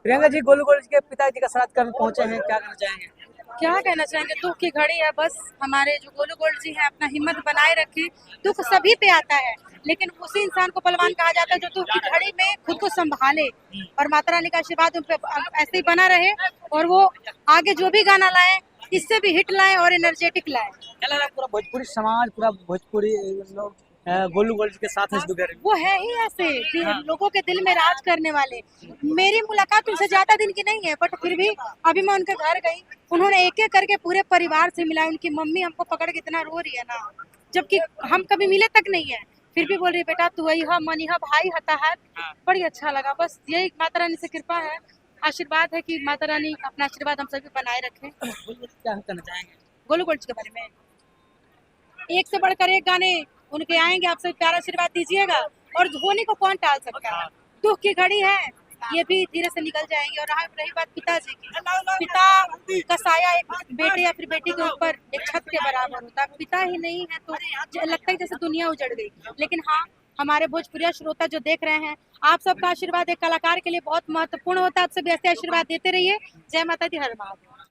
Priyanka ji, Golu gold के पिताजी का श्राद्ध करने पहुंचे हैं, क्या कहना चाहेंगे? क्या कहना चाहेंगे, दुख की घड़ी है। बस हमारे जो गोलू गोल्ड जी हैं अपना हिम्मत बनाए रखें। दुख सभी पे आता है, लेकिन उसी इंसान को बलवान कहा जाता है जो दुख की घड़ी में खुद को संभाले। और माता रानी का आशीर्वाद उन पे ऐसे ही बना रहे, और वो आगे जो भी गाना लाए इससे भी हिट लाए और एनर्जेटिक लाए। क्या लग रहा है, पूरा भोजपुरी समाज, पूरा भोजपुरी लोग गोलू गोल्ड के साथ है इस दुनिया में? वो है ही ऐसे लोगों के दिल में राज करने वाले। मेरी मुलाकात उनसे ज्यादा दिन की नहीं है, बट फिर भी अभी मैं उनके घर गई, उन्होंने एक एक करके पूरे परिवार से मिला। उनकी मम्मी हमको पकड़ के इतना रो रही है ना, जबकि हम कभी मिले तक नहीं है, फिर भी बोल रही बेटा तू वही मनी भाई हता है। बड़ी अच्छा लगा। बस यही माता रानी से कृपा है, आशीर्वाद है कि माता रानी अपना आशीर्वाद हम सभी बनाए रखें। क्या कहना चाहेंगे? गोलू गोल्ड के बारे में एक से बढ़कर एक गाने उनके आएंगे, आप सब प्यारा आशीर्वाद दीजिएगा। और धोनी को कौन टाल सकता है, दुख की घड़ी है, ये भी धीरे से निकल जाएंगे। और रही बात पिताजी की, पिता का साया एक बेटे या फिर बेटी के ऊपर एक छत के बराबर होता है। पिता ही नहीं है तो लगता है जैसे दुनिया उजड़ गई। लेकिन हाँ, हमारे भोजपुरी श्रोता जो देख रहे हैं, आप सबका आशीर्वाद एक कलाकार के लिए बहुत महत्वपूर्ण होता है। आप सभी ऐसे आशीर्वाद देते रहिए। जय माता दी, हर महादेव।